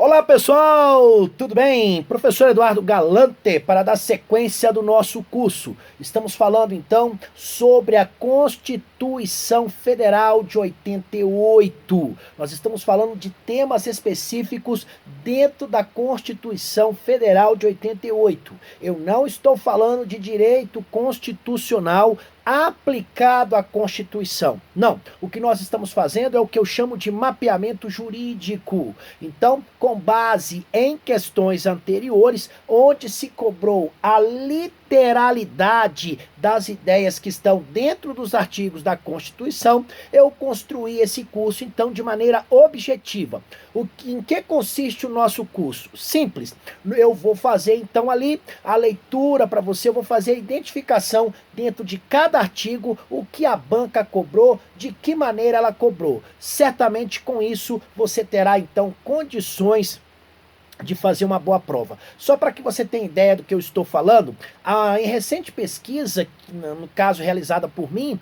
Olá pessoal, tudo bem? Professor Eduardo Galante para dar sequência do nosso curso. Estamos falando então sobre a Constituição Federal de 88. Nós estamos falando de temas específicos dentro da Constituição Federal de 88. Eu não estou falando de direito constitucional aplicado à Constituição. Não, o que nós estamos fazendo é o que eu chamo de mapeamento jurídico. Então, com base em questões anteriores, onde se cobrou a literalidade das ideias que estão dentro dos artigos da Constituição, eu construí esse curso, então, de maneira objetiva. Em que consiste o nosso curso? Simples. Eu vou fazer, então, ali a leitura para você, eu vou fazer a identificação dentro de cada artigo, o que a banca cobrou, de que maneira ela cobrou. Certamente com isso você terá então condições de fazer uma boa prova. Só para que você tenha ideia do que eu estou falando, em recente pesquisa, no caso realizada por mim,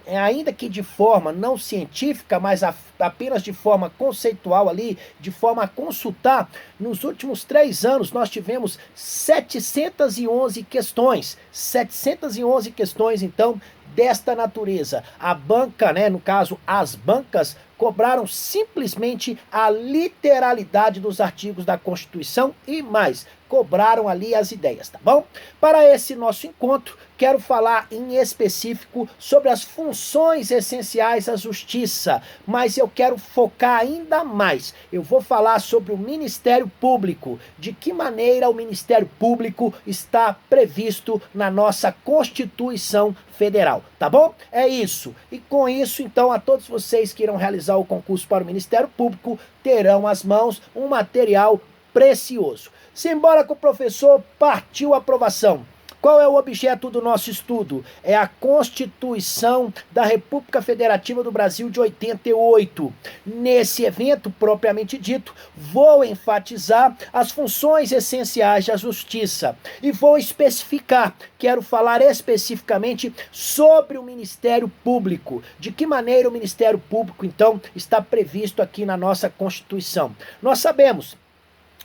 ainda que de forma não científica, mas apenas de forma conceitual ali, de forma a consultar, nos últimos 3 anos nós tivemos 711 questões. 711 questões, então, desta natureza. A banca, né, no caso, as bancas, cobraram simplesmente a literalidade dos artigos da Constituição e mais, cobraram ali as ideias, tá bom? Para esse nosso encontro, quero falar em específico sobre as funções essenciais da justiça, mas eu quero focar ainda mais. Eu vou falar sobre o Ministério Público, de que maneira o Ministério Público está previsto na nossa Constituição Federal, tá bom? É isso. E com isso, então, a todos vocês que irão realizar o concurso para o Ministério Público, terão às mãos um material precioso. Simbora com o professor, partiu a aprovação. Qual é o objeto do nosso estudo? É a Constituição da República Federativa do Brasil de 88. Nesse evento, propriamente dito, vou enfatizar as funções essenciais da justiça e vou especificar, quero falar especificamente sobre o Ministério Público. De que maneira o Ministério Público, então, está previsto aqui na nossa Constituição? Nós sabemos.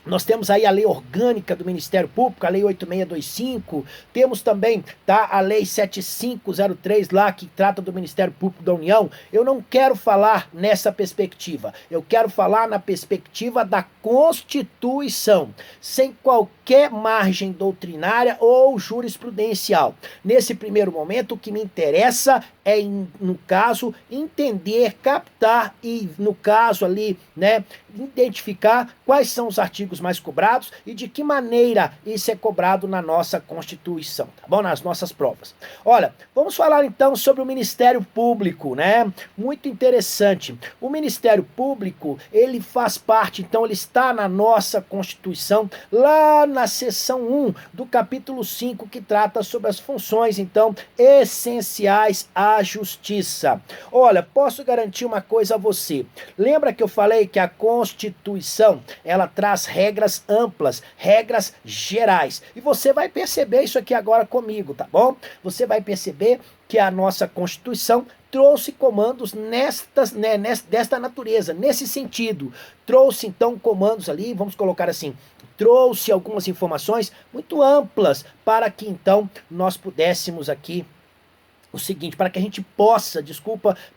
Nós temos aí a lei orgânica do Ministério Público, a lei 8625, temos também, tá, a lei 7503 lá, que trata do Ministério Público da União. Eu não quero falar nessa perspectiva, eu quero falar na perspectiva da Constituição, sem qualquer margem doutrinária ou jurisprudencial. Nesse primeiro momento, o que me interessa é, no caso, entender, captar e, no caso ali, né, identificar quais são os artigos mais cobrados e de que maneira isso é cobrado na nossa Constituição, tá bom? Nas nossas provas. Olha, vamos falar então sobre o Ministério Público, né? Muito interessante. O Ministério Público, ele faz parte, então, ele está na nossa Constituição, lá na seção 1 do capítulo 5, que trata sobre as funções, então, essenciais à justiça. Olha, posso garantir uma coisa a você. Lembra que eu falei que a Constituição, ela traz regras amplas, regras gerais. E você vai perceber isso aqui agora comigo, tá bom? Você vai perceber que a nossa Constituição trouxe comandos desta natureza, nesse sentido. Trouxe, então, comandos ali, vamos colocar assim, trouxe algumas informações muito amplas para que, então, nós pudéssemos aqui o seguinte, para que a gente possa,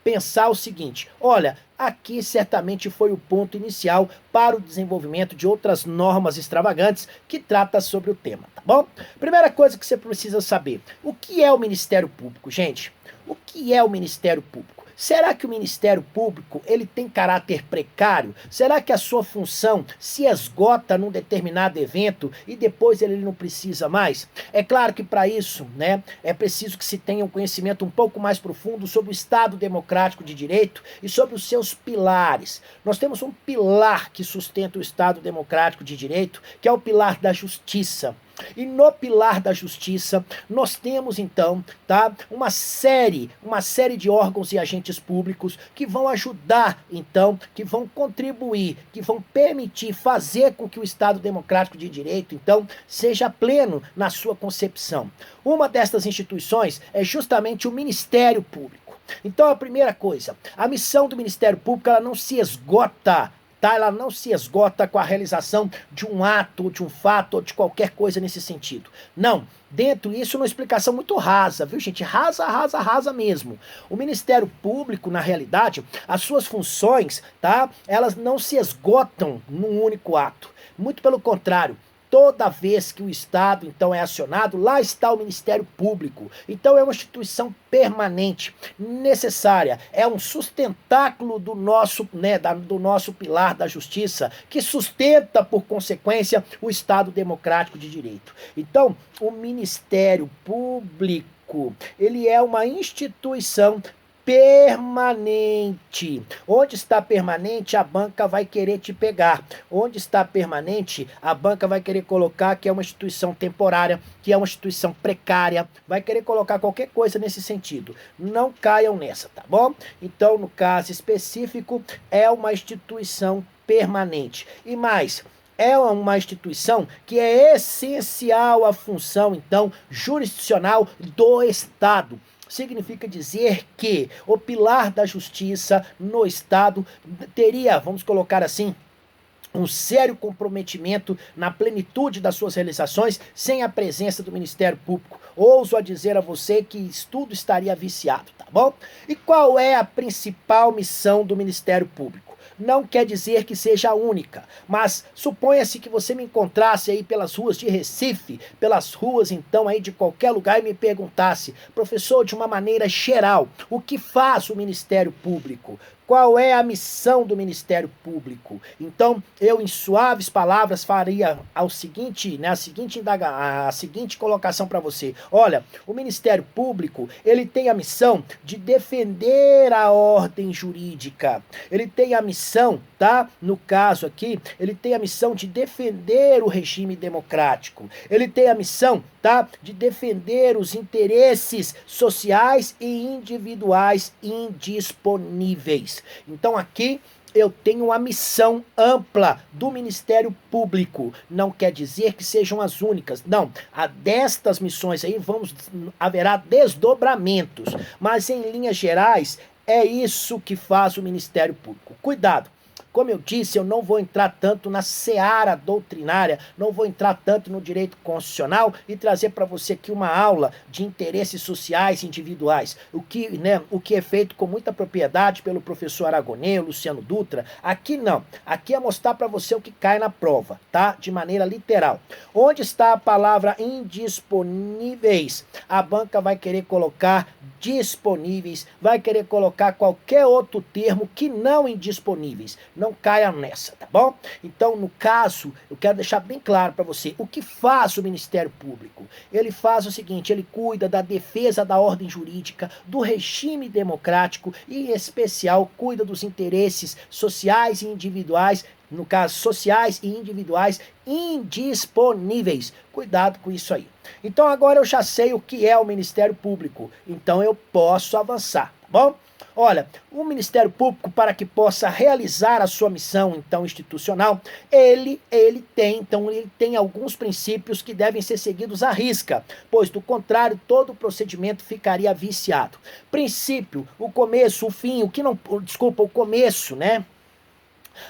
pensar o seguinte: olha, aqui certamente foi o ponto inicial para o desenvolvimento de outras normas extravagantes que trata sobre o tema, tá bom? Primeira coisa que você precisa saber: o que é o Ministério Público, gente? O que é o Ministério Público? Será que o Ministério Público, ele tem caráter precário? Será que a sua função se esgota num determinado evento e depois ele não precisa mais? É claro que para isso, né, é preciso que se tenha um conhecimento um pouco mais profundo sobre o Estado Democrático de Direito e sobre os seus pilares. Nós temos um pilar que sustenta o Estado Democrático de Direito, que é o pilar da justiça. E no pilar da justiça, nós temos então, tá, uma série de órgãos e agentes públicos que vão ajudar, então, que vão contribuir, que vão permitir fazer com que o Estado Democrático de Direito, então, seja pleno na sua concepção. Uma destas instituições é justamente o Ministério Público. Então, a primeira coisa, a missão do Ministério Público, ela não se esgota tá? Ela não se esgota com a realização de um ato, de um fato, ou de qualquer coisa nesse sentido. Não. Dentro disso, uma explicação muito rasa, viu, gente? Rasa, rasa, rasa mesmo. O Ministério Público, na realidade, as suas funções, tá? Elas não se esgotam num único ato. Muito pelo contrário. Toda vez que o Estado, então, é acionado, lá está o Ministério Público. Então, é uma instituição permanente, necessária. É um sustentáculo do nosso, né, do nosso pilar da justiça, que sustenta, por consequência, o Estado democrático de direito. Então, o Ministério Público, ele é uma instituição permanente. Onde está permanente, a banca vai querer te pegar. Onde está permanente, a banca vai querer colocar que é uma instituição temporária, que é uma instituição precária, vai querer colocar qualquer coisa nesse sentido. Não caiam nessa, tá bom? Então, no caso específico, é uma instituição permanente. E mais, é uma instituição que é essencial à função, então, jurisdicional do Estado. Significa dizer que o pilar da justiça no Estado teria, vamos colocar assim, um sério comprometimento na plenitude das suas realizações sem a presença do Ministério Público. Ouso a dizer a você que tudo estaria viciado, tá bom? E qual é a principal missão do Ministério Público? Não quer dizer que seja a única, mas suponha-se que você me encontrasse aí pelas ruas de Recife, pelas ruas então aí de qualquer lugar e me perguntasse, professor, de uma maneira geral, o que faz o Ministério Público? Qual é a missão do Ministério Público? Então, eu, em suaves palavras, faria a seguinte colocação para você. Olha, o Ministério Público, ele tem a missão de defender a ordem jurídica. Ele tem a missão, tá? No caso aqui, ele tem a missão de defender o regime democrático. Ele tem a missão, tá? De defender os interesses sociais e individuais indisponíveis. Então aqui eu tenho uma missão ampla do Ministério Público. Não quer dizer que sejam as únicas. Não, a destas missões aí haverá desdobramentos. Mas em linhas gerais, é isso que faz o Ministério Público. Cuidado! Como eu disse, eu não vou entrar tanto na seara doutrinária, não vou entrar tanto no direito constitucional e trazer para você aqui uma aula de interesses sociais individuais. O que é feito com muita propriedade pelo professor Aragonês, Luciano Dutra. Aqui não. Aqui é mostrar para você o que cai na prova, tá? De maneira literal. Onde está a palavra indisponíveis? A banca vai querer colocar disponíveis, vai querer colocar qualquer outro termo que não indisponíveis. Não caia nessa, tá bom? Então, no caso, eu quero deixar bem claro para você, o que faz o Ministério Público? Ele faz o seguinte, ele cuida da defesa da ordem jurídica, do regime democrático e, em especial, cuida dos interesses sociais e individuais, no caso, sociais e individuais indisponíveis. Cuidado com isso aí. Então, agora eu já sei o que é o Ministério Público, então eu posso avançar, tá bom? Olha, o Ministério Público, para que possa realizar a sua missão, então, institucional, ele tem alguns princípios que devem ser seguidos à risca, pois, do contrário, todo o procedimento ficaria viciado. Princípio, o começo, o fim, o começo, né?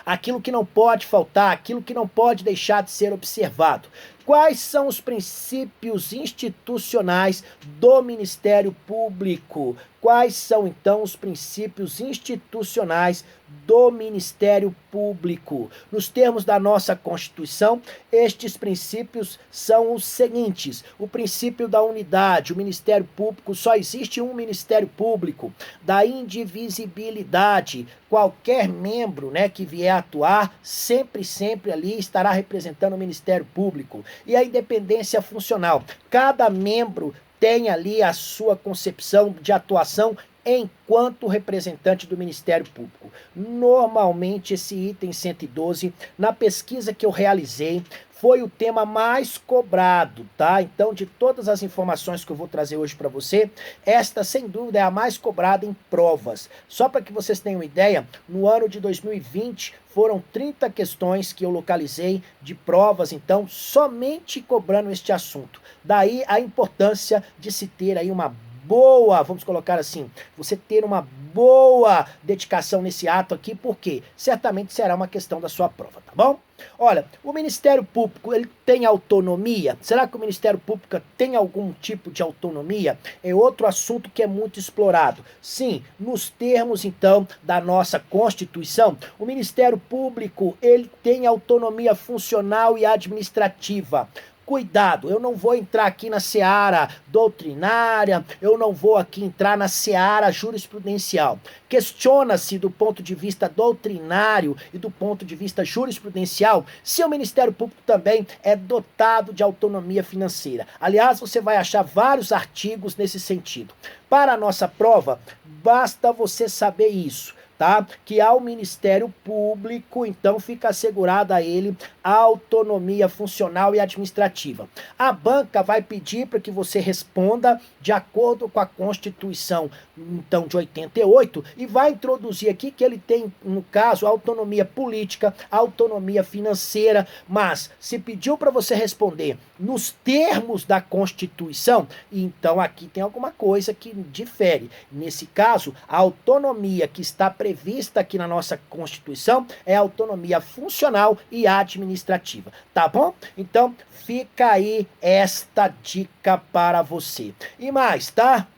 Aquilo que não pode faltar, aquilo que não pode deixar de ser observado. Quais são os princípios institucionais do Ministério Público? Quais são, então, os princípios institucionais do Ministério Público? Nos termos da nossa Constituição, estes princípios são os seguintes. O princípio da unidade, o Ministério Público, só existe um Ministério Público. Da indivisibilidade, qualquer membro, né, que vier atuar, sempre ali estará representando o Ministério Público. E a independência funcional. Cada membro tem ali a sua concepção de atuação enquanto representante do Ministério Público. Normalmente esse item 112, na pesquisa que eu realizei, foi o tema mais cobrado, tá? Então, de todas as informações que eu vou trazer hoje para você, esta, sem dúvida, é a mais cobrada em provas. Só para que vocês tenham ideia, no ano de 2020, foram 30 questões que eu localizei de provas, então, somente cobrando este assunto. Daí a importância de se ter aí uma boa, vamos colocar assim, você ter uma boa dedicação nesse ato aqui, porque certamente será uma questão da sua prova, tá bom? Olha, o Ministério Público, ele tem autonomia? Será que o Ministério Público tem algum tipo de autonomia? É outro assunto que é muito explorado. Sim, nos termos, então, da nossa Constituição, o Ministério Público, ele tem autonomia funcional e administrativa. Cuidado, eu não vou entrar aqui na seara doutrinária, eu não vou aqui entrar na seara jurisprudencial. Questiona-se do ponto de vista doutrinário e do ponto de vista jurisprudencial se o Ministério Público também é dotado de autonomia financeira. Aliás, você vai achar vários artigos nesse sentido. Para a nossa prova, basta você saber isso. Tá? Que ao Ministério Público, então, fica assegurada a ele a autonomia funcional e administrativa. A banca vai pedir para que você responda de acordo com a Constituição, então, de 88, e vai introduzir aqui que ele tem, no caso, autonomia política, autonomia financeira, mas se pediu para você responder nos termos da Constituição, então aqui tem alguma coisa que difere. Nesse caso, a autonomia que está prevista aqui na nossa Constituição é a autonomia funcional e administrativa, tá bom? Então, fica aí esta dica para você. E mais, tá?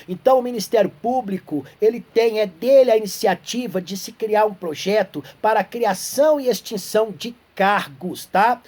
Então o Ministério Público, é dele a iniciativa de se criar um projeto para a criação e extinção de cargos, tá?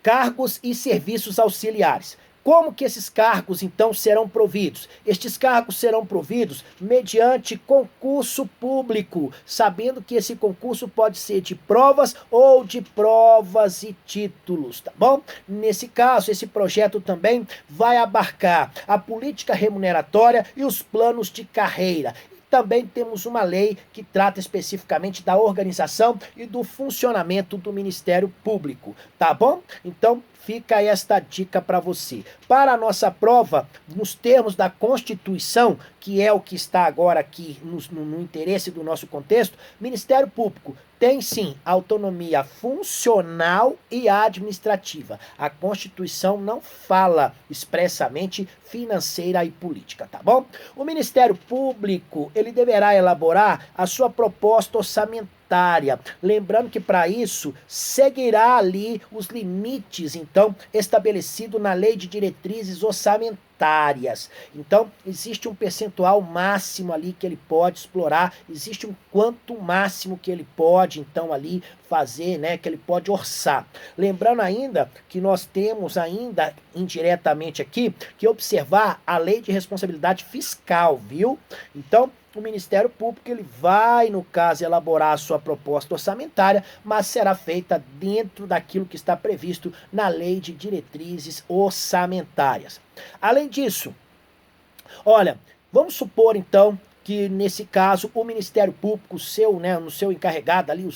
Cargos e serviços auxiliares. Como que esses cargos, então, serão providos? Estes cargos serão providos mediante concurso público, sabendo que esse concurso pode ser de provas ou de provas e títulos, tá bom? Nesse caso, esse projeto também vai abarcar a política remuneratória e os planos de carreira. Também temos uma lei que trata especificamente da organização e do funcionamento do Ministério Público, tá bom? Então, fica esta dica para você. Para a nossa prova, nos termos da Constituição, que é o que está agora aqui no interesse do nosso contexto, Ministério Público tem sim autonomia funcional e administrativa. A Constituição não fala expressamente financeira e política, tá bom? O Ministério Público, ele deverá elaborar a sua proposta orçamentária. Lembrando que para isso seguirá ali os limites, então, estabelecido na Lei de Diretrizes Orçamentárias. Então, existe um percentual máximo ali que ele pode explorar, existe um quanto máximo que ele pode, então, ali fazer, né, que ele pode orçar. Lembrando ainda que nós temos ainda, indiretamente aqui, que observar a Lei de Responsabilidade Fiscal, viu? Então, o Ministério Público, ele vai, no caso, elaborar a sua proposta orçamentária, mas será feita dentro daquilo que está previsto na Lei de Diretrizes Orçamentárias. Além disso, olha, vamos supor, então, que nesse caso o Ministério Público, no seu encarregado ali,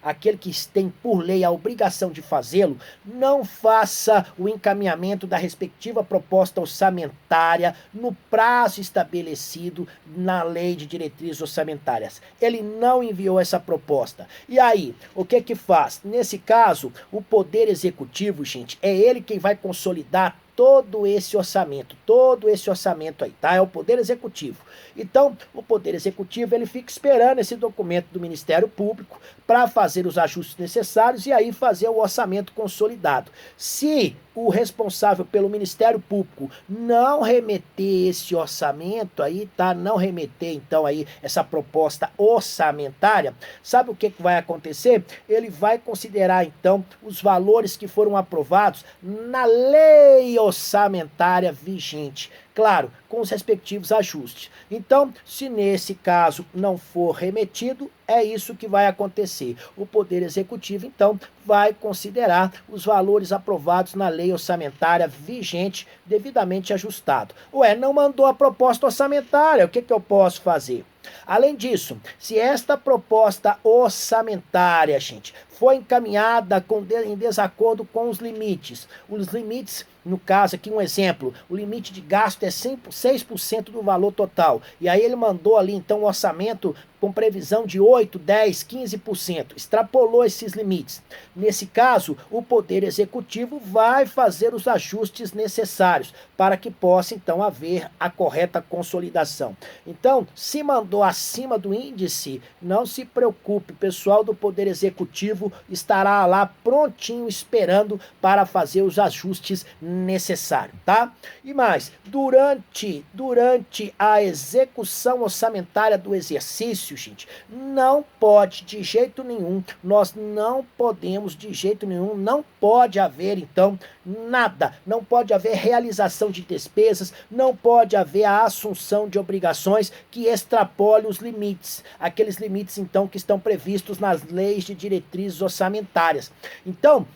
aquele que tem por lei a obrigação de fazê-lo, não faça o encaminhamento da respectiva proposta orçamentária no prazo estabelecido na Lei de Diretrizes Orçamentárias. Ele não enviou essa proposta. E aí, o que que faz? Nesse caso, o Poder Executivo, gente, é ele quem vai consolidar todo esse orçamento aí, tá? É o Poder Executivo. Então, o Poder Executivo, ele fica esperando esse documento do Ministério Público para fazer os ajustes necessários e aí fazer o orçamento consolidado. Se o responsável pelo Ministério Público não remeter esse orçamento aí, tá? Não remeter, então, aí essa proposta orçamentária, sabe o que que vai acontecer? Ele vai considerar, então, os valores que foram aprovados na lei orçamentária vigente. Claro, com os respectivos ajustes. Então, se nesse caso não for remetido, é isso que vai acontecer. O Poder Executivo, então, vai considerar os valores aprovados na lei orçamentária vigente, devidamente ajustado. Ué, não mandou a proposta orçamentária, o que que eu posso fazer? Além disso, se esta proposta orçamentária, gente, foi encaminhada em desacordo com os limites. Os limites, no caso aqui um exemplo, o limite de gasto é 6% do valor total. E aí ele mandou ali então um orçamento com previsão de 8, 10, 15%. Extrapolou esses limites. Nesse caso, o Poder Executivo vai fazer os ajustes necessários para que possa então haver a correta consolidação. Então, se mandou acima do índice, não se preocupe, o pessoal do Poder Executivo estará lá prontinho esperando para fazer os ajustes necessários, tá? E mais, durante a execução orçamentária do exercício, gente, não pode de jeito nenhum, nós não podemos de jeito nenhum, não pode haver então nada, não pode haver realização de despesas, não pode haver a assunção de obrigações que extrapole os limites, aqueles limites então que estão previstos nas leis de diretrizes orçamentárias. Então,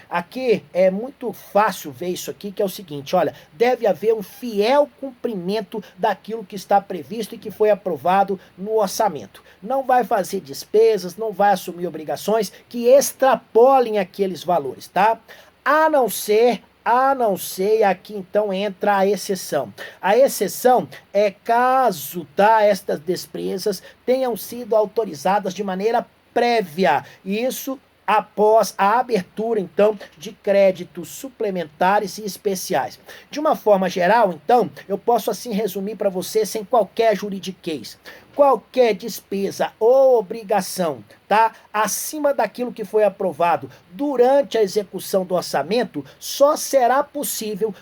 aqui é muito fácil ver isso aqui, que é o seguinte, olha, deve haver um fiel cumprimento daquilo que está previsto e que foi aprovado no orçamento. Não vai fazer despesas, não vai assumir obrigações que extrapolem aqueles valores, tá? A não ser, e aqui então entra a exceção. A exceção é caso, tá, estas despesas tenham sido autorizadas de maneira prévia. Isso após a abertura, então, de créditos suplementares e especiais. De uma forma geral, então, eu posso assim resumir para você sem qualquer juridiquês. Qualquer despesa ou obrigação, tá, acima daquilo que foi aprovado durante a execução do orçamento, só será possível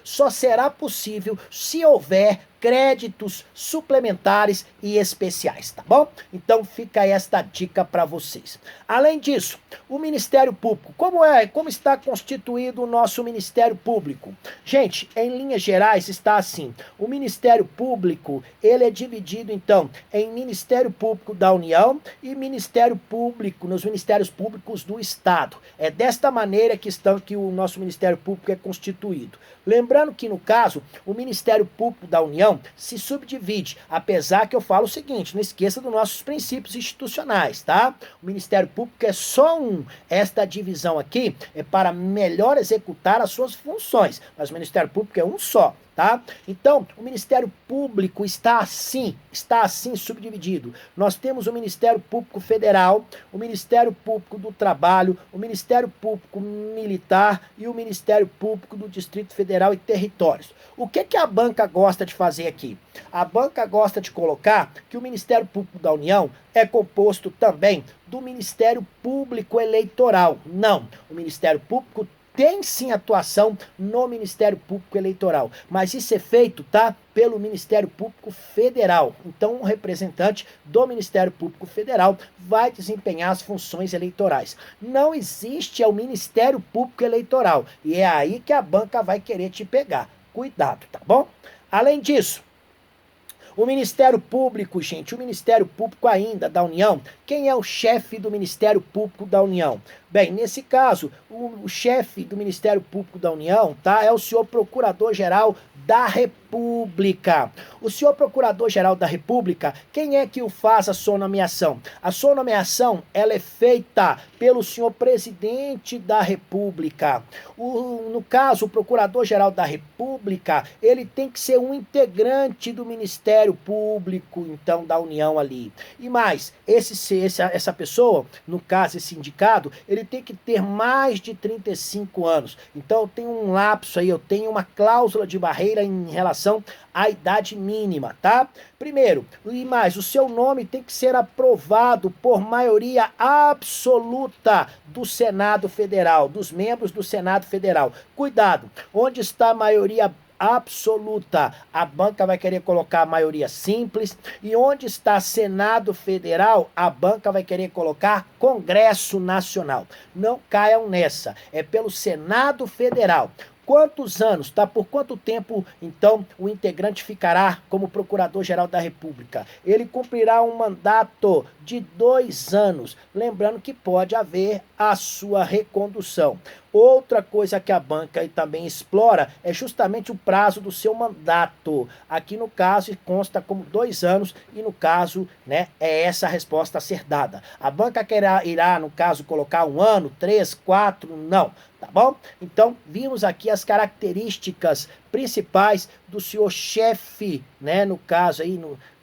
se houver créditos suplementares e especiais, tá bom? Então fica esta dica para vocês. Além disso, o Ministério Público, como está constituído o nosso Ministério Público? Gente, em linhas gerais está assim, o Ministério Público, ele é dividido então em Ministério Público da União e Ministério Público, nos Ministérios Públicos do Estado. É desta maneira que o nosso Ministério Público é constituído. Lembrando que, no caso, o Ministério Público da União se subdivide, apesar que eu falo o seguinte, não esqueça dos nossos princípios institucionais, tá? O Ministério Público é só um. Esta divisão aqui é para melhor executar as suas funções, mas o Ministério Público é um só. Tá? Então, o Ministério Público está assim subdividido. Nós temos o Ministério Público Federal, o Ministério Público do Trabalho, o Ministério Público Militar e o Ministério Público do Distrito Federal e Territórios. O que a banca gosta de fazer aqui? A banca gosta de colocar que o Ministério Público da União é composto também do Ministério Público Eleitoral. Não, o Ministério Público tem sim atuação no Ministério Público Eleitoral, mas isso é feito, tá, pelo Ministério Público Federal. Então, um representante do Ministério Público Federal vai desempenhar as funções eleitorais. Não existe o Ministério Público Eleitoral, e é aí que a banca vai querer te pegar. Cuidado, tá bom? Além disso, o Ministério Público, gente, o Ministério Público ainda da União, quem é o chefe do Ministério Público da União? Bem, nesse caso, o chefe do Ministério Público da União, tá, é o senhor Procurador-Geral da República. O senhor Procurador-Geral da República, quem é que o faz a sua nomeação? A sua nomeação, ela é feita pelo senhor Presidente da República. No caso, o Procurador-Geral da República, ele tem que ser um integrante do Ministério Público, então, da União ali. E mais, essa pessoa, no caso, esse indicado, ele tem que ter mais de 35 anos. Então, eu tenho um lapso aí, eu tenho uma cláusula de barreira em relação à idade mínima, tá? Primeiro, e mais, o seu nome tem que ser aprovado por maioria absoluta do Senado Federal, dos membros do Senado Federal. Cuidado, onde está a maioria absoluta? A banca vai querer colocar a maioria simples, e onde está Senado Federal, a banca vai querer colocar Congresso Nacional. Não caiam nessa, é pelo Senado Federal. Quantos anos, tá? Por quanto tempo, então, o integrante ficará como Procurador-Geral da República? Ele cumprirá um mandato de 2 anos. Lembrando que pode haver a sua recondução. Outra coisa que a banca também explora é justamente o prazo do seu mandato. Aqui no caso consta como 2 anos e no caso, né, é essa a resposta a ser dada. A banca irá, no caso, colocar 1 ano, 3, 4, não. Tá bom? Então, vimos aqui as características principais do senhor chefe, né, no caso aí,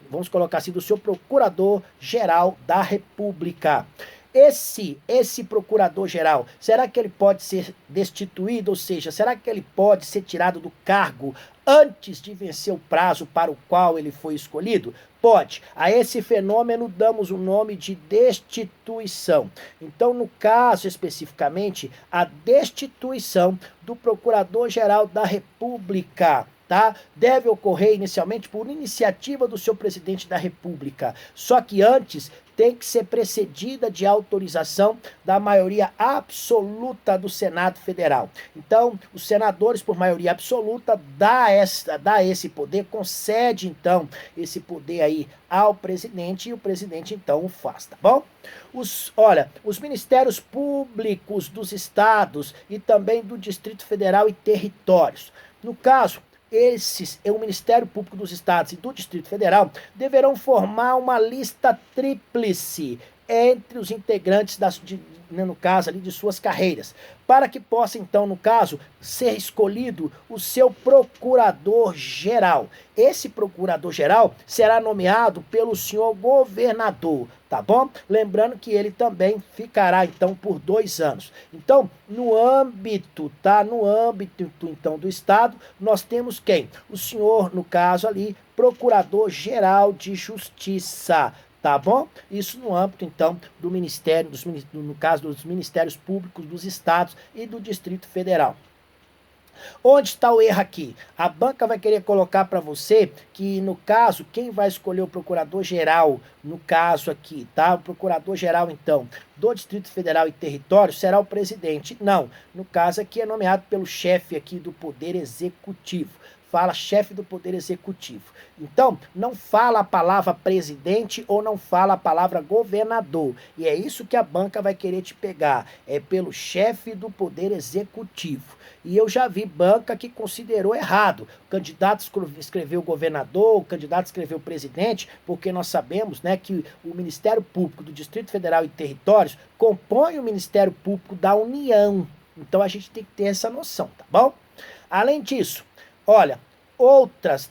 vamos colocar assim, do seu procurador-geral da República. Esse procurador-geral, será que ele pode ser destituído? Ou seja, será que ele pode ser tirado do cargo antes de vencer o prazo para o qual ele foi escolhido? Pode. A esse fenômeno damos o nome de destituição. Então, no caso especificamente, a destituição do Procurador-Geral da República, tá? Deve ocorrer inicialmente por iniciativa do seu presidente da República. Só que antes tem que ser precedida de autorização da maioria absoluta do Senado Federal. Então, os senadores, por maioria absoluta, dá esse poder, concede, então, esse poder aí ao presidente, e o presidente, então, o faz, tá bom? Os ministérios públicos dos estados e também do Distrito Federal e territórios. No caso, o Ministério Público dos Estados e do Distrito Federal deverão formar uma lista tríplice entre os integrantes no caso ali de suas carreiras, para que possa então, no caso, ser escolhido o seu procurador-geral. Esse procurador-geral será nomeado pelo senhor governador, tá bom? Lembrando que ele também ficará então por 2 anos. Então, no âmbito então do estado, nós temos quem? O senhor, no caso ali, procurador-geral de justiça. Tá bom? Isso no âmbito, então, do Ministério, no caso dos Ministérios Públicos dos Estados e do Distrito Federal. Onde está o erro aqui? A banca vai querer colocar para você que, no caso, quem vai escolher o procurador-geral, no caso aqui, tá? O procurador-geral, então, do Distrito Federal e Território será o presidente. Não, no caso aqui é nomeado pelo chefe aqui do Poder Executivo. Fala chefe do Poder Executivo. Então, não fala a palavra presidente ou não fala a palavra governador. E é isso que a banca vai querer te pegar. É pelo chefe do Poder Executivo. E eu já vi banca que considerou errado. O candidato escreveu governador, o candidato escreveu presidente, porque nós sabemos, né, que o Ministério Público do Distrito Federal e Territórios compõe o Ministério Público da União. Então, a gente tem que ter essa noção, tá bom? Além disso, olha, outras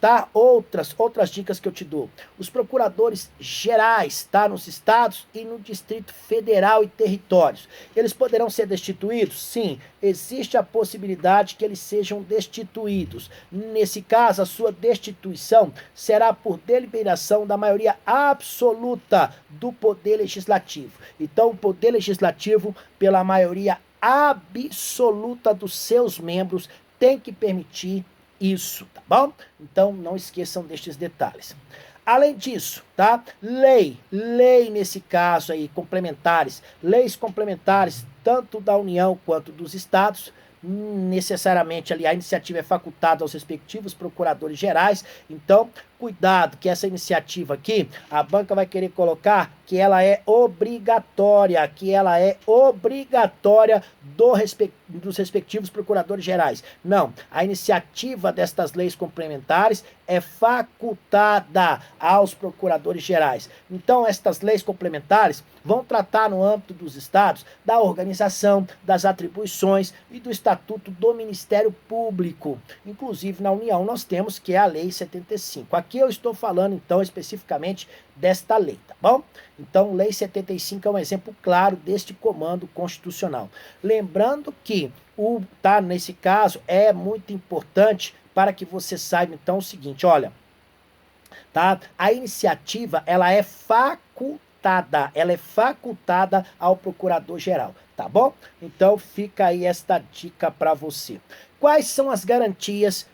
dicas que eu te dou. Os procuradores gerais, tá? Nos estados e no Distrito Federal e territórios. Eles poderão ser destituídos? Sim, existe a possibilidade que eles sejam destituídos. Nesse caso, a sua destituição será por deliberação da maioria absoluta do Poder Legislativo. Então, o Poder Legislativo, pela maioria absoluta dos seus membros, tem que permitir isso, tá bom? Então, não esqueçam destes detalhes. Além disso, tá? Lei nesse caso aí, leis complementares, tanto da União quanto dos estados, necessariamente ali a iniciativa é facultada aos respectivos procuradores gerais. Então, cuidado que essa iniciativa aqui, a banca vai querer colocar que ela é obrigatória, dos respectivos procuradores gerais. Não, a iniciativa destas leis complementares é facultada aos procuradores gerais. Então, estas leis complementares vão tratar no âmbito dos estados da organização, das atribuições e do estatuto do Ministério Público. Inclusive, na União, nós temos que é a Lei 75. Aqui eu estou falando, então, especificamente desta lei, tá bom? Então, Lei 75 é um exemplo claro deste comando constitucional. Lembrando que, nesse caso, é muito importante para que você saiba, então, o seguinte, olha, tá? A iniciativa, ela é facultada ao procurador-geral, tá bom? Então, fica aí esta dica para você. Quais são as garantias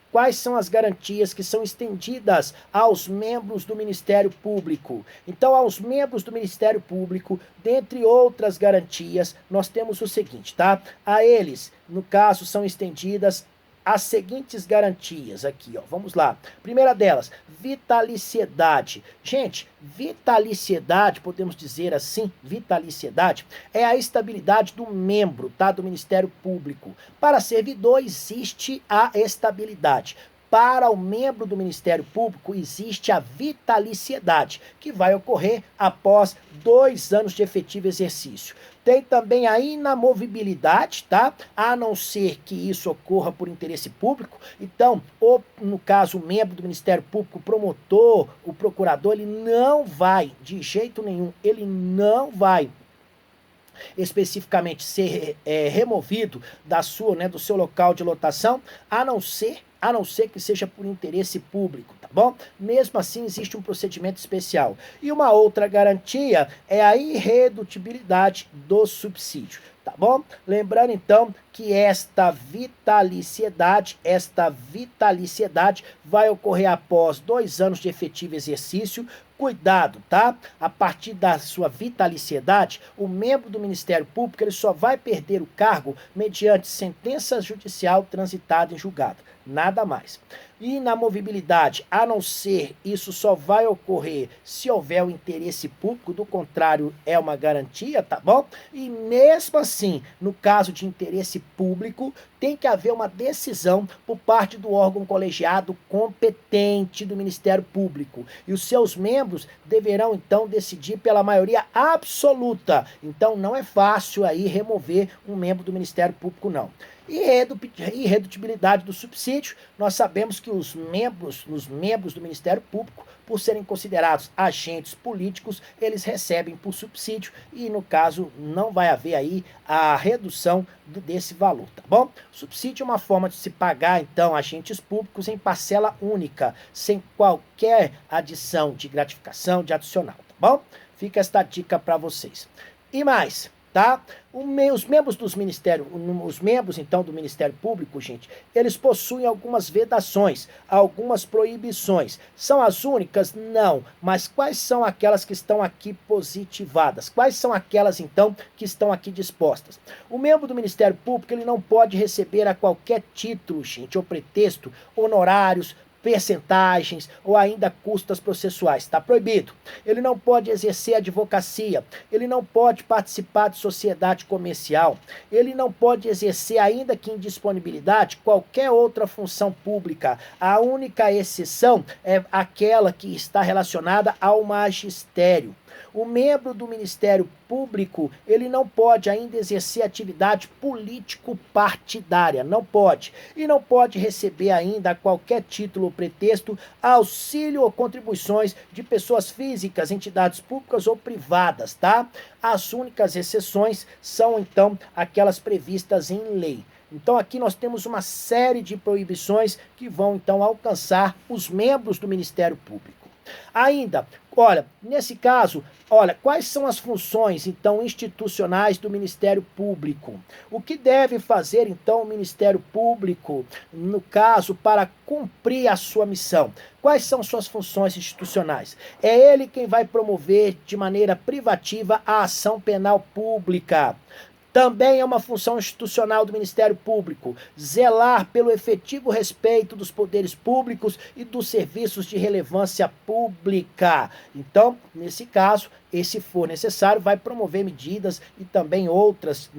que são estendidas aos membros do Ministério Público? Então, aos membros do Ministério Público, dentre outras garantias, nós temos o seguinte, tá? A eles, no caso, são estendidas as seguintes garantias aqui, ó. Vamos lá. Primeira delas, vitaliciedade. Gente, vitaliciedade, podemos dizer assim, vitaliciedade é a estabilidade do membro, tá, do Ministério Público. Para servidor existe a estabilidade. Para o membro do Ministério Público existe a vitaliciedade, que vai ocorrer após 2 anos de efetivo exercício. Tem também a inamovibilidade, tá? A não ser que isso ocorra por interesse público. Então, ou no caso, o membro do Ministério Público, o promotor, o procurador, ele não vai, de jeito nenhum, ele não vai especificamente ser removido do seu local de lotação, a não ser que seja por interesse público, tá bom? Mesmo assim, existe um procedimento especial. E uma outra garantia é a irredutibilidade do subsídio, tá bom? Lembrando, então, que esta vitaliciedade vai ocorrer após 2 anos de efetivo exercício. Cuidado, tá? A partir da sua vitaliciedade, o membro do Ministério Público ele só vai perder o cargo mediante sentença judicial transitada em julgado. Nada mais. Inamovibilidade, a não ser, isso só vai ocorrer se houver o interesse público, do contrário, é uma garantia, tá bom? E mesmo assim, no caso de interesse público, tem que haver uma decisão por parte do órgão colegiado competente do Ministério Público. E os seus membros deverão, então, decidir pela maioria absoluta. Então, não é fácil aí remover um membro do Ministério Público, não. Irredutibilidade do subsídio, nós sabemos que os membros do Ministério Público, por serem considerados agentes políticos, eles recebem por subsídio e, no caso, não vai haver aí a redução desse valor, tá bom? Subsídio é uma forma de se pagar, então, agentes públicos em parcela única, sem qualquer adição de gratificação, de adicional, tá bom? Fica esta dica para vocês. E mais, tá? Os membros então do Ministério Público, gente, eles possuem algumas vedações, algumas proibições. São as únicas? Não. Mas quais são aquelas que estão aqui positivadas? Quais são aquelas, então, que estão aqui dispostas? O membro do Ministério Público, ele não pode receber a qualquer título, gente, ou pretexto, honorários, percentagens ou ainda custas processuais. Está proibido. Ele não pode exercer advocacia, ele não pode participar de sociedade comercial, ele não pode exercer, ainda que em disponibilidade, qualquer outra função pública. A única exceção é aquela que está relacionada ao magistério. O membro do Ministério Público, ele não pode ainda exercer atividade político-partidária, não pode. E não pode receber ainda, a qualquer título ou pretexto, auxílio ou contribuições de pessoas físicas, entidades públicas ou privadas, tá? As únicas exceções são, então, aquelas previstas em lei. Então aqui nós temos uma série de proibições que vão, então, alcançar os membros do Ministério Público. Ainda, olha, nesse caso, olha, quais são as funções, então, institucionais do Ministério Público? O que deve fazer, então, o Ministério Público, no caso, para cumprir a sua missão? Quais são suas funções institucionais? É ele quem vai promover de maneira privativa a ação penal pública. Também é uma função institucional do Ministério Público zelar pelo efetivo respeito dos poderes públicos e dos serviços de relevância pública. Então, nesse caso, e se for necessário, vai promover medidas e também outras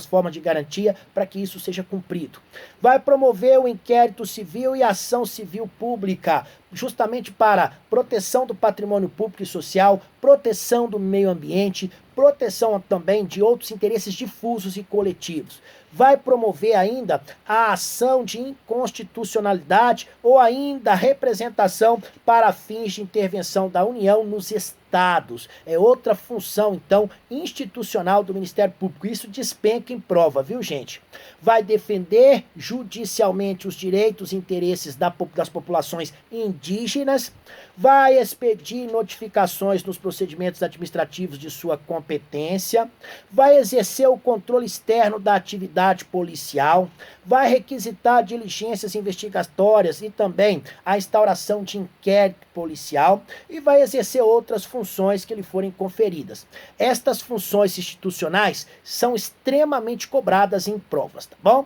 formas de garantia para que isso seja cumprido. Vai promover o inquérito civil e ação civil pública, justamente para proteção do patrimônio público e social, proteção do meio ambiente, proteção também de outros interesses difusos e coletivos. Vai promover ainda a ação de inconstitucionalidade ou ainda a representação para fins de intervenção da União nos estados. É outra função, então, institucional do Ministério Público. Isso despenca em prova, viu, gente? Vai defender judicialmente os direitos e interesses das populações indígenas, vai expedir notificações nos procedimentos administrativos de sua competência, vai exercer o controle externo da atividade policial, vai requisitar diligências investigatórias e também a instauração de inquérito policial e vai exercer outras funções que lhe forem conferidas. Estas funções institucionais são extremamente cobradas em provas, tá bom?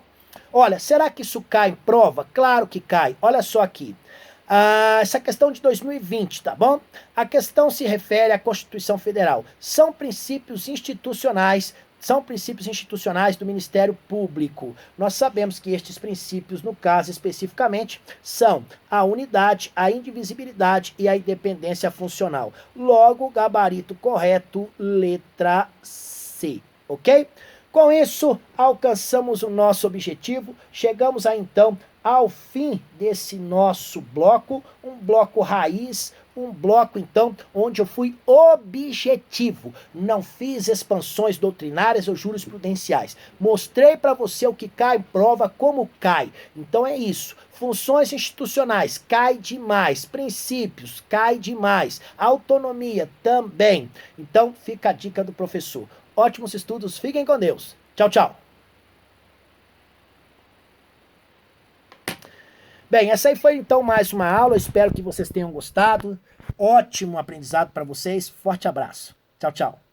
Olha, será que isso cai em prova? Claro que cai. Olha só aqui. Essa questão de 2020, tá bom? A questão se refere à Constituição Federal. São princípios institucionais do Ministério Público. Nós sabemos que estes princípios, no caso especificamente, são a unidade, a indivisibilidade e a independência funcional. Logo, gabarito correto, letra C, ok? Com isso, alcançamos o nosso objetivo, chegamos aí então ao fim desse nosso bloco, um bloco raiz, um bloco então onde eu fui objetivo, não fiz expansões doutrinárias ou jurisprudenciais, mostrei para você o que cai em prova, como cai. Então é isso, funções institucionais, cai demais, princípios, cai demais, autonomia também. Então fica a dica do professor. Ótimos estudos, fiquem com Deus. Tchau, tchau. Bem, essa aí foi então mais uma aula, espero que vocês tenham gostado. Ótimo aprendizado para vocês, forte abraço. Tchau, tchau.